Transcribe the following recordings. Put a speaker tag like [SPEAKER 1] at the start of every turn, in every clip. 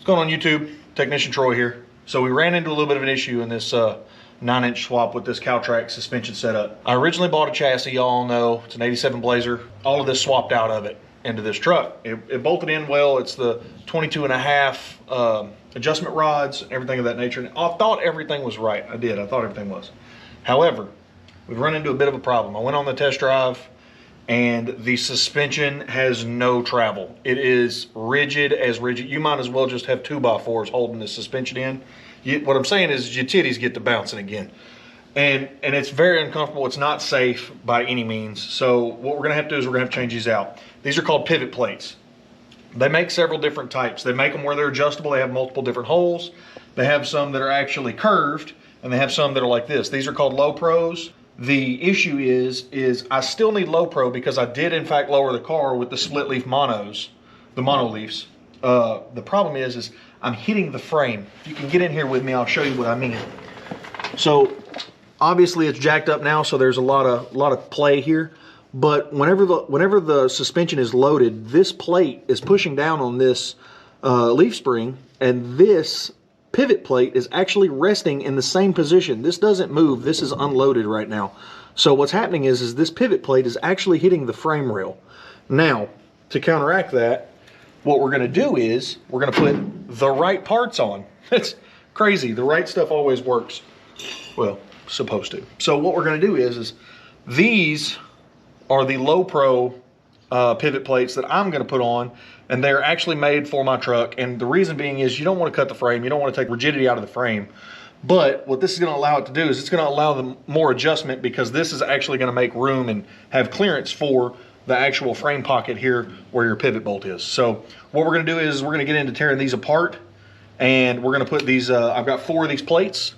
[SPEAKER 1] going on YouTube? Technician Troy here. So we ran into a little bit of an issue in this 9-inch swap with this Caltracs suspension setup. I originally bought a chassis, y'all know, it's an 87 Blazer. All of this swapped out of it into this truck. It bolted in well. It's the 22.5 adjustment rods, everything of that nature. And I thought everything was right. I did. I thought everything was. However, we've run into a bit of a problem. I went on the test drive and the suspension has no travel. It is rigid as rigid. You might as well just have 2x4s holding the suspension in. What I'm saying is your titties get to bouncing again. And it's very uncomfortable. It's not safe by any means. So what we're gonna have to do is we're gonna have to change these out. These are called pivot plates. They make several different types. They make them where they're adjustable. They have multiple different holes. They have some that are actually curved, and they have some that are like this. These are called low pros. The issue is I still need low pro because I did in fact lower the car with the split leaf monos, the mono leafs. The problem is I'm hitting the frame. If you can get in here with me, I'll show you what I mean. So obviously it's jacked up now, so there's a lot of play here. But whenever the suspension is loaded, this plate is pushing down on this leaf spring, and this pivot plate is actually resting in the same position. This doesn't move. This is unloaded right now. So what's happening is this pivot plate is actually hitting the frame rail. Now, to counteract that, what we're going to do is we're going to put the right parts on. It's crazy. The right stuff always works. Well, supposed to. So what we're going to do is these are the low pro pivot plates that I'm going to put on, and they're actually made for my truck. And the reason being is you don't want to cut the frame. You don't want to take rigidity out of the frame. But what this is going to allow it to do is it's going to allow them more adjustment, because this is actually going to make room and have clearance for the actual frame pocket here where your pivot bolt is. So what we're going to do is we're going to get into tearing these apart, and we're going to put these, I've got 4 of these plates.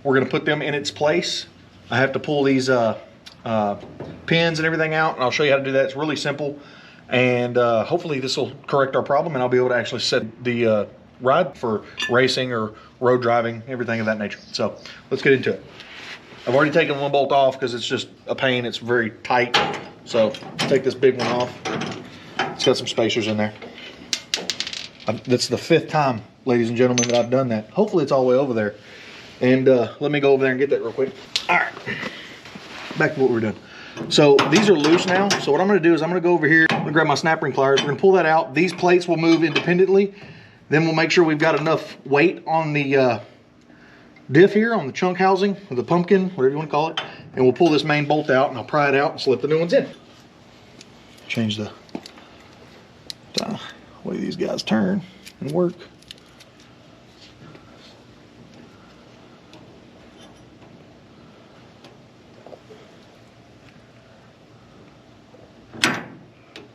[SPEAKER 1] We're going to put them in its place. I have to pull these pins and everything out, and I'll show you how to do that. It's really simple, and hopefully this will correct our problem, and I'll be able to actually set the ride for racing or road driving, everything of that nature. So let's get into it. I've already taken one bolt off because it's just a pain. It's very tight. So let's take this big one off. It's got some spacers in there. That's the 5th time, ladies and gentlemen, that I've done that. Hopefully it's all the way over there. And let me go over there and get that real quick. All right, back to what we're doing. So these are loose now. So what I'm going to do is I'm going to go over here. I'm going to grab my snap ring pliers. We're going to pull that out. These plates will move independently. Then we'll make sure we've got enough weight on the diff here, on the chunk housing, or the pumpkin, whatever you want to call it. And we'll pull this main bolt out, and I'll pry it out and slip the new ones in. Change the way these guys turn and work.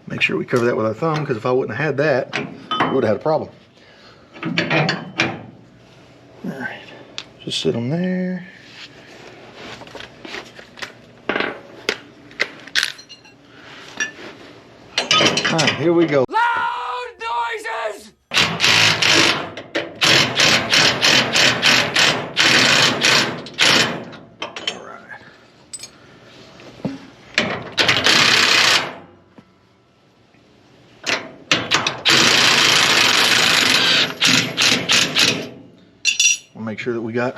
[SPEAKER 1] Make sure we cover that with our thumb, because if I wouldn't have had that, I would have had a problem. All right, just sit them there. All right, here we go.
[SPEAKER 2] Loud noises!
[SPEAKER 1] All right. We'll make sure that we got,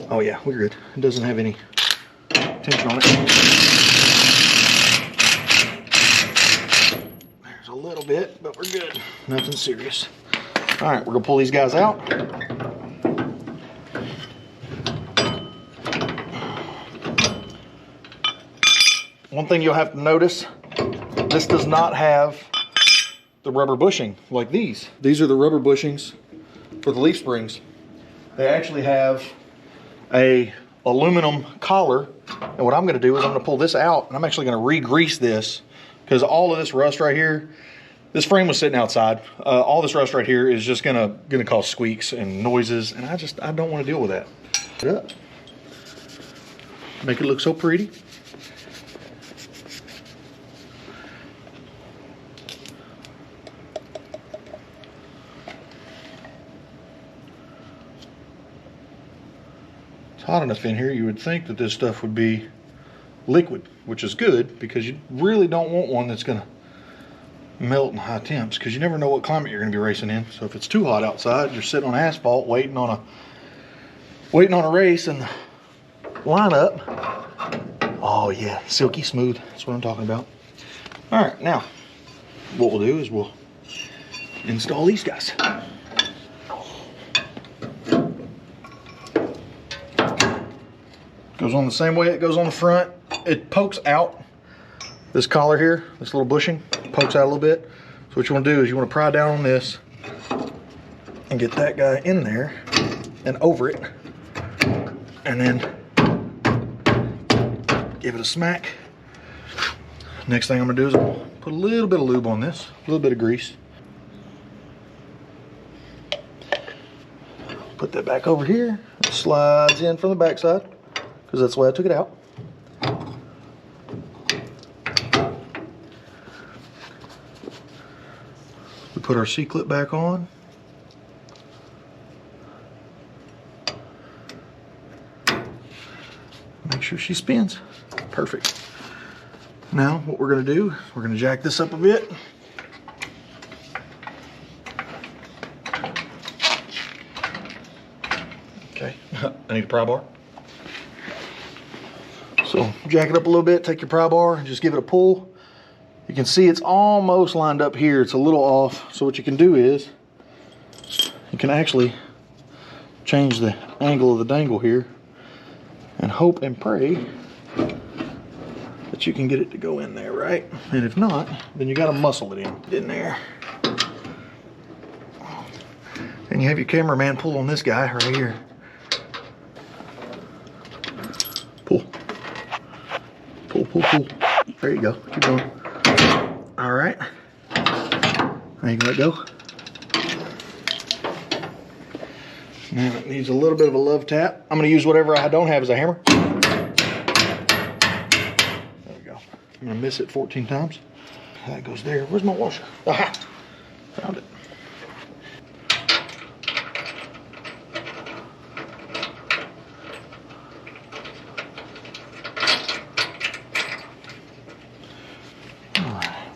[SPEAKER 1] oh yeah, we're good. It doesn't have any tension on it. There's a little bit, but we're good. Nothing serious. All right, we're gonna pull these guys out. One thing you'll have to notice, this does not have the rubber bushing like these. These are the rubber bushings for the leaf springs. They actually have a aluminum collar, and what I'm going to do is I'm going to pull this out, and I'm actually going to re-grease this, because all of this rust right here, this frame was sitting outside. All this rust right here is just going to cause squeaks and noises, and I don't want to deal with that. Put it up. Make it look so pretty. It's hot enough in here, you would think that this stuff would be liquid, which is good, because you really don't want one that's going to melt in high temps, because you never know what climate you're going to be racing in. So if it's too hot outside, you're sitting on asphalt waiting on a race, and the lineup, oh yeah, silky smooth. That's what I'm talking about. All right, now what we'll do is we'll install these guys. Goes on the same way it goes on the front. It pokes out. This collar here, this little bushing, pokes out a little bit. So what you want to do is you want to pry down on this and get that guy in there and over it, and then give it a smack. Next thing I'm going to do is I'll put a little bit of lube on this, a little bit of grease. Put that back over here. It slides in from the backside, because that's the way I took it out. We put our C-clip back on. Make sure she spins. Perfect. Now what we're going to do, we're going to jack this up a bit. Okay, I need a pry bar. So jack it up a little bit, take your pry bar and just give it a pull. You can see it's almost lined up here. It's a little off. So what you can do is you can actually change the angle of the dangle here and hope and pray that you can get it to go in there, right? And if not, then you got to muscle it in there. And you have your cameraman pull on this guy right here. Pull. Pull, pull, pull. There you go. Keep going. All right. Now you can let go. Now it needs a little bit of a love tap. I'm going to use whatever I don't have as a hammer. There we go. I'm going to miss it 14 times. That goes there. Where's my washer? Aha! Found it.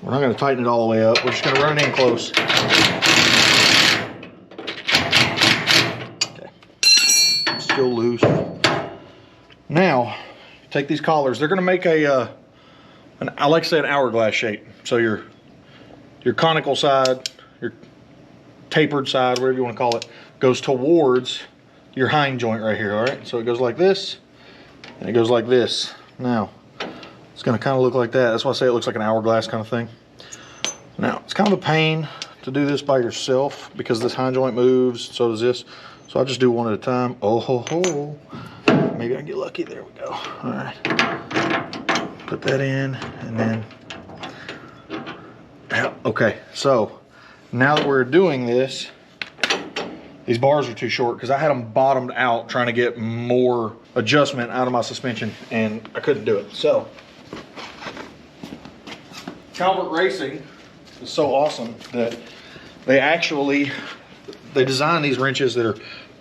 [SPEAKER 1] We're not going to tighten it all the way up. We're just going to run it in close. Okay. Still loose. Now, take these collars. They're going to make I like to say an hourglass shape. So your conical side, your tapered side, whatever you want to call it, goes towards your hind joint right here, all right? So it goes like this, and it goes like this. Now, it's going to kind of look like that. That's why I say it looks like an hourglass kind of thing. Now, it's kind of a pain to do this by yourself because this hind joint moves, so does this. So I'll just do one at a time. Oh, ho, ho. Maybe I can get lucky. There we go. All right. Put that in, and then... Yeah, okay, so now that we're doing this, these bars are too short because I had them bottomed out trying to get more adjustment out of my suspension, and I couldn't do it. So Calvert Racing is so awesome that they design these wrenches that are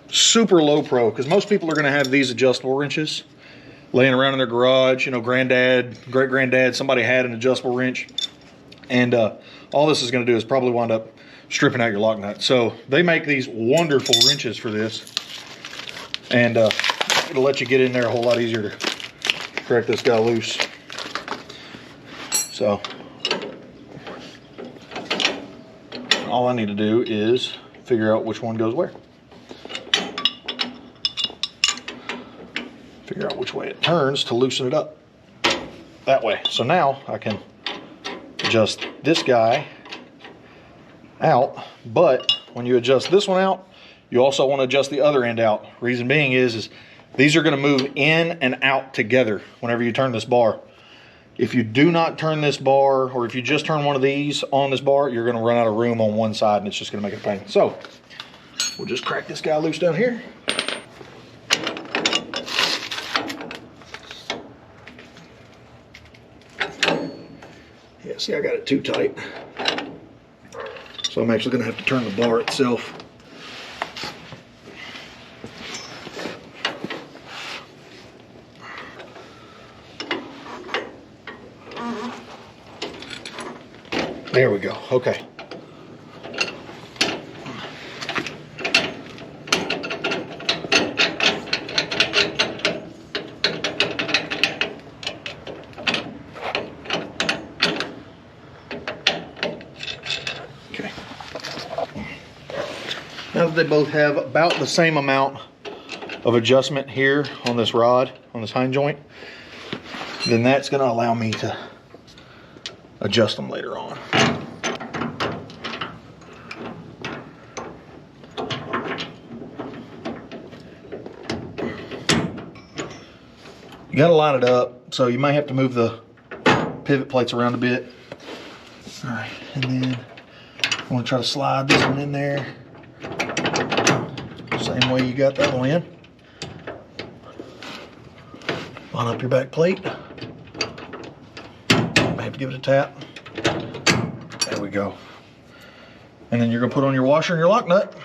[SPEAKER 1] super low pro, because most people are going to have these adjustable wrenches laying around in their garage. You know, granddad, great granddad, somebody had an adjustable wrench, and all this is going to do is probably wind up stripping out your lock nut. So they make these wonderful wrenches for this, and it'll let you get in there a whole lot easier to crack this guy loose. So all I need to do is figure out which one goes where. Figure out which way it turns to loosen it up. That way. So now I can adjust this guy out, but when you adjust this one out, you also want to adjust the other end out. Reason being is these are going to move in and out together whenever you turn this bar. If you do not turn this bar, or if you just turn one of these on this bar, you're going to run out of room on one side, and it's just going to make it a pain. So we'll just crack this guy loose down here. Yeah, see, I got it too tight. So I'm actually going to have to turn the bar itself. There we go. Okay. Okay. Now that they both have about the same amount of adjustment here on this rod, on this hind joint, then that's going to allow me to adjust them later on. You got to line it up, so you might have to move the pivot plates around a bit. All right, and then I want to try to slide this one in there. Same way you got that one in. Line up your back plate. Might have to give it a tap. There we go. And then you're going to put on your washer and your lock nut.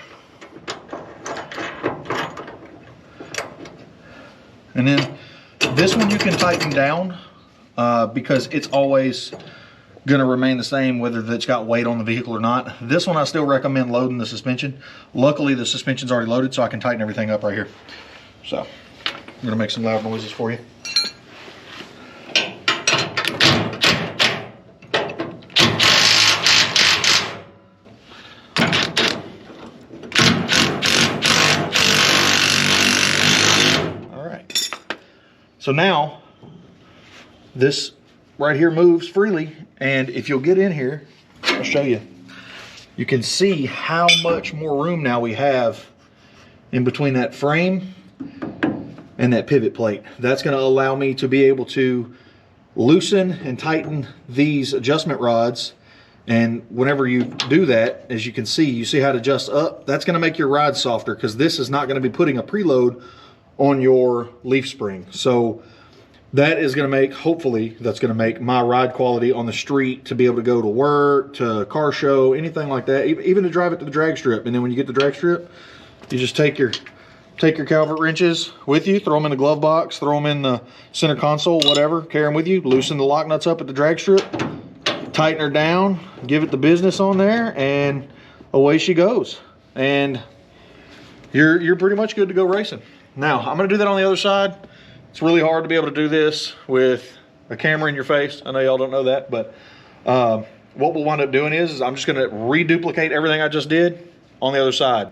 [SPEAKER 1] And then this one you can tighten down because it's always going to remain the same whether it's got weight on the vehicle or not. This one I still recommend loading the suspension. Luckily the suspension's already loaded, so I can tighten everything up right here. So I'm going to make some loud noises for you. So now this right here moves freely, and if you'll get in here, I'll show you. You can see how much more room now we have in between that frame and that pivot plate. That's going to allow me to be able to loosen and tighten these adjustment rods. And whenever you do that, as you can see, you see how to adjust up. That's going to make your ride softer because this is not going to be putting a preload on your leaf spring. So that is going to make, hopefully that's going to make my ride quality on the street to be able to go to work, to car show, anything like that, even to drive it to the drag strip. And then when you get the drag strip, you just take your Calvert wrenches with you, throw them in the glove box, throw them in the center console, whatever, carry them with you, loosen the lock nuts up at the drag strip, tighten her down, give it the business on there, and away she goes. And you're pretty much good to go racing. Now, I'm going to do that on the other side. It's really hard to be able to do this with a camera in your face. I know y'all don't know that, but what we'll wind up doing is I'm just going to reduplicate everything I just did on the other side.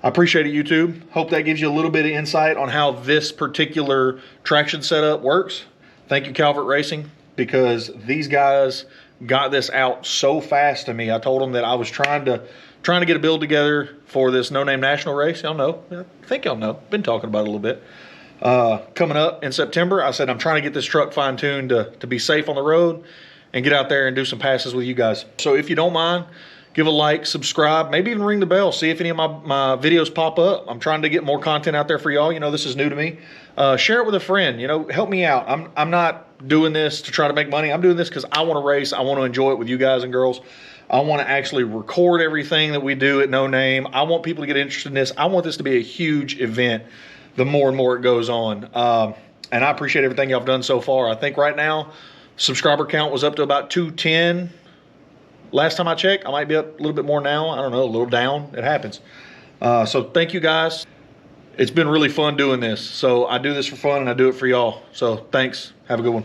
[SPEAKER 1] I appreciate it, YouTube. Hope that gives you a little bit of insight on how this particular traction setup works. Thank you, Calvert Racing, because these guys got this out so fast to me. I told them that I was trying to get a build together for this No Name National race. Y'all know. I think y'all know. Been talking about it a little bit. Coming up in September, I said I'm trying to get this truck fine-tuned to be safe on the road and get out there and do some passes with you guys. So if you don't mind, give a like, subscribe, maybe even ring the bell, see if any of my videos pop up. I'm trying to get more content out there for y'all. You know, this is new to me. Share it with a friend. You know, help me out. I'm not doing this to try to make money. I'm doing this because I want to race. I want to enjoy it with you guys and girls. I want to actually record everything that we do at No Name. I want people to get interested in this. I want this to be a huge event the more and more it goes on. And I appreciate everything y'all have done so far. I think right now, subscriber count was up to about 210. Last time I checked, I might be up a little bit more now. I don't know, a little down. It happens. So thank you guys. It's been really fun doing this. So I do this for fun and I do it for y'all. So thanks. Have a good one.